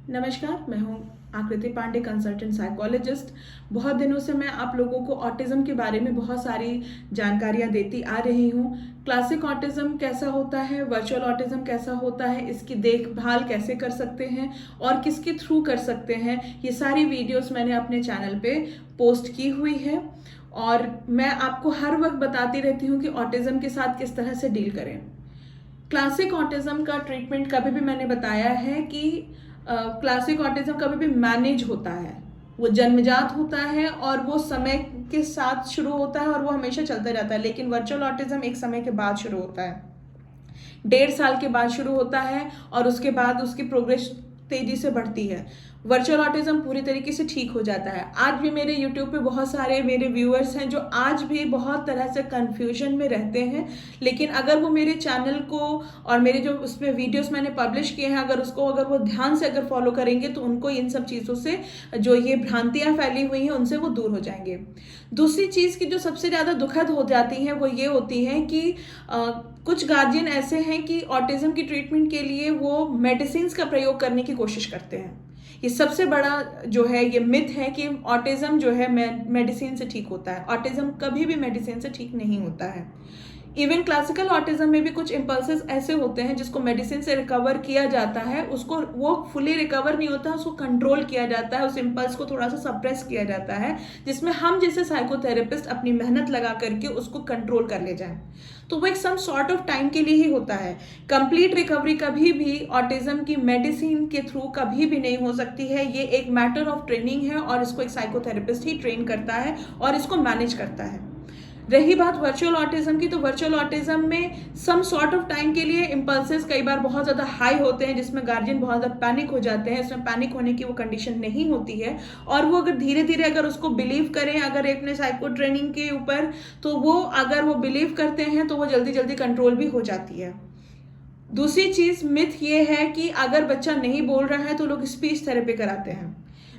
नमस्कार, मैं हूँ आकृति पांडे, कंसल्टेंट साइकोलॉजिस्ट। बहुत दिनों से मैं आप लोगों को ऑटिज्म के बारे में बहुत सारी जानकारियाँ देती आ रही हूँ। क्लासिक ऑटिज्म कैसा होता है, वर्चुअल ऑटिज्म कैसा होता है, इसकी देखभाल कैसे कर सकते हैं और किसके थ्रू कर सकते हैं, ये सारी वीडियोस मैंने अपने चैनल पे पोस्ट की हुई है और मैं आपको हर वक्त बताती रहती हूँ कि ऑटिज्म के साथ किस तरह से डील करें। क्लासिक ऑटिज्म का ट्रीटमेंट कभी भी मैंने बताया है कि क्लासिक ऑटिज्म कभी भी मैनेज होता है, वो जन्मजात होता है और वो समय के साथ शुरू होता है और वो हमेशा चलता रहता है। लेकिन वर्चुअल ऑटिज्म एक समय के बाद शुरू होता है, 1.5 साल के बाद शुरू होता है और उसके बाद उसकी प्रोग्रेस तेजी से बढ़ती है। वर्चुअल ऑटिज्म पूरी तरीके से ठीक हो जाता है। आज भी मेरे यूट्यूब पे बहुत सारे मेरे व्यूअर्स हैं जो आज भी बहुत तरह से कंफ्यूजन में रहते हैं, लेकिन अगर वो मेरे चैनल को और मेरे जो उसमें वीडियोस मैंने पब्लिश किए हैं अगर वो ध्यान से ध्यान करेंगे तो उनको इन सब चीज़ों से जो ये भ्रांतियाँ फैली हुई हैं उनसे वो दूर हो जाएंगे। दूसरी चीज़ की जो सबसे ज़्यादा दुखद हो जाती है वो ये होती है कि कुछ गार्जियन ऐसे हैं कि ऑटिज्म की ट्रीटमेंट के लिए वो मेडिसिन का प्रयोग करने की कोशिश करते हैं। ये सबसे बड़ा जो है ये मिथ है कि ऑटिज्म जो है मेडिसिन से ठीक होता है। ऑटिज्म कभी भी मेडिसिन से ठीक नहीं होता है। इवन क्लासिकल ऑटिज्म में भी कुछ इम्पल्सेस ऐसे होते हैं जिसको मेडिसिन से रिकवर किया जाता है, उसको वो फुली रिकवर नहीं होता, उसको कंट्रोल किया जाता है, उस इम्पल्स को थोड़ा सा सप्रेस किया जाता है, जिसमें हम जैसे साइकोथेरेपिस्ट अपनी मेहनत लगा करके उसको कंट्रोल कर ले जाएं। तो वो एक सम सॉर्ट ऑफ टाइम के लिए ही होता है। कंप्लीट रिकवरी कभी भी ऑटिज्म की मेडिसिन के थ्रू कभी भी नहीं हो सकती है। ये एक मैटर ऑफ ट्रेनिंग है और इसको एक साइकोथेरेपिस्ट ही ट्रेन करता है और इसको मैनेज करता है। रही बात वर्चुअल ऑटिज्म की, तो वर्चुअल ऑटिज्म में सम सॉर्ट ऑफ टाइम के लिए इम्पल्सेस कई बार बहुत ज़्यादा हाई होते हैं, जिसमें गार्जियन बहुत ज़्यादा पैनिक हो जाते हैं। इसमें पैनिक होने की वो कंडीशन नहीं होती है और वो अगर धीरे धीरे अगर उसको बिलीव करें अगर अपने साइको ट्रेनिंग के ऊपर, तो वो अगर वो बिलीव करते हैं तो वो जल्दी जल्दी कंट्रोल भी हो जाती है। दूसरी चीज़ मिथ ये है कि अगर बच्चा नहीं बोल रहा है तो लोग स्पीच थेरेपी कराते हैं।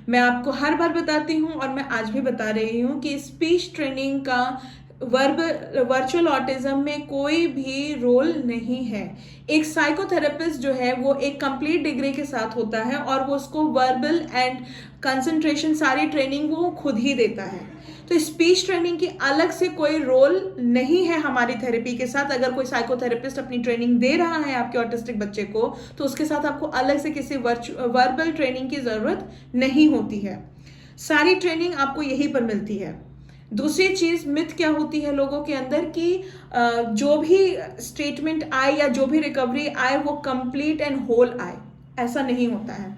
मैं आपको हर बार बताती हूँ और मैं आज भी बता रही हूँ कि स्पीच ट्रेनिंग का वर्चुअल ऑटिज्म में कोई भी रोल नहीं है। एक साइकोथेरेपिस्ट जो है वो एक कंप्लीट डिग्री के साथ होता है और वो उसको वर्बल एंड कंसंट्रेशन सारी ट्रेनिंग वो खुद ही देता है। तो स्पीच ट्रेनिंग की अलग से कोई रोल नहीं है हमारी थेरेपी के साथ। अगर कोई साइकोथेरेपिस्ट अपनी ट्रेनिंग दे रहा है आपके ऑटिस्टिक बच्चे को तो उसके साथ आपको अलग से किसी वर्बल ट्रेनिंग की ज़रूरत नहीं होती है। सारी ट्रेनिंग आपको यहीं पर मिलती है। दूसरी चीज़ मिथ क्या होती है लोगों के अंदर कि जो भी स्टेटमेंट आए या जो भी रिकवरी आए वो कंप्लीट एंड होल आए, ऐसा नहीं होता है।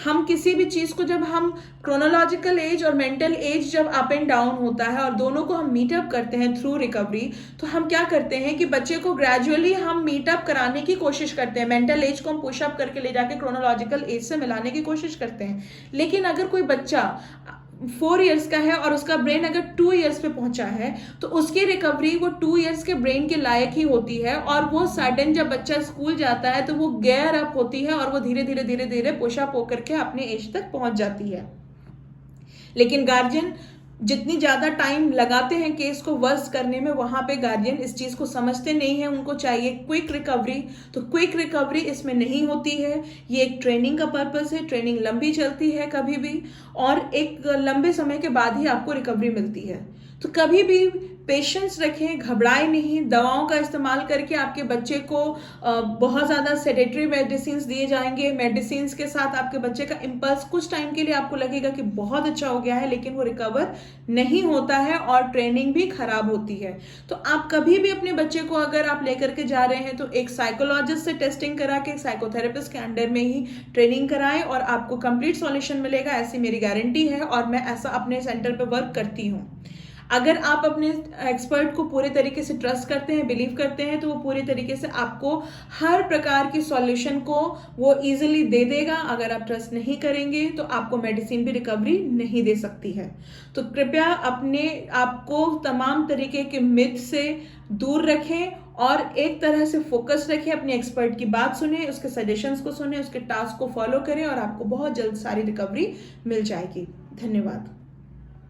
हम किसी भी चीज़ को जब हम क्रोनोलॉजिकल एज और मेंटल एज जब अप एंड डाउन होता है और दोनों को हम मीटअप करते हैं थ्रू रिकवरी, तो हम क्या करते हैं कि बच्चे को ग्रेजुअली हम मीटअप कराने की कोशिश करते हैं। मेंटल एज को हम पुशअप करके ले जाके क्रोनोलॉजिकल एज से मिलाने की कोशिश करते हैं। लेकिन अगर कोई बच्चा 4 इयर्स का है और उसका ब्रेन अगर 2 इयर्स पे पहुंचा है तो उसकी रिकवरी वो 2 इयर्स के ब्रेन के लायक ही होती है और वो सडन जब बच्चा स्कूल जाता है तो वो गेयर अप होती है और वो धीरे धीरे धीरे धीरे पुशअप होकर के अपने एज तक पहुंच जाती है। लेकिन गार्जियन जितनी ज़्यादा टाइम लगाते हैं केस को वर्स करने में, वहाँ पे गार्जियन इस चीज़ को समझते नहीं है। उनको चाहिए क्विक रिकवरी, तो क्विक रिकवरी इसमें नहीं होती है। ये एक ट्रेनिंग का पर्पस है। ट्रेनिंग लंबी चलती है कभी भी और एक लंबे समय के बाद ही आपको रिकवरी मिलती है। तो कभी भी पेशेंस रखें, घबराएं नहीं। दवाओं का इस्तेमाल करके आपके बच्चे को बहुत ज़्यादा सेडेटरी मेडिसिन दिए जाएंगे। मेडिसिन के साथ आपके बच्चे का इम्पल्स कुछ टाइम के लिए आपको लगेगा कि बहुत अच्छा हो गया है, लेकिन वो रिकवर नहीं होता है और ट्रेनिंग भी खराब होती है। तो आप कभी भी अपने बच्चे को अगर आप लेकर के जा रहे हैं तो एक साइकोलॉजिस्ट से टेस्टिंग करा के, एक साइकोथेरेपिस्ट के अंडर में ही ट्रेनिंग कराएं और आपको कंप्लीट सॉल्यूशन मिलेगा, ऐसी मेरी गारंटी है और मैं ऐसा अपने सेंटर पर वर्क करती हूँ। अगर आप अपने एक्सपर्ट को पूरे तरीके से ट्रस्ट करते हैं, बिलीव करते हैं, तो वो पूरे तरीके से आपको हर प्रकार की सॉल्यूशन को वो इजीली दे देगा। अगर आप ट्रस्ट नहीं करेंगे तो आपको मेडिसिन भी रिकवरी नहीं दे सकती है। तो कृपया अपने आपको तमाम तरीके के मिथ से दूर रखें और एक तरह से फोकस रखें। अपने एक्सपर्ट की बात सुने, उसके सजेशंस को सुने, उसके टास्क को फॉलो करें और आपको बहुत जल्द सारी रिकवरी मिल जाएगी। धन्यवाद।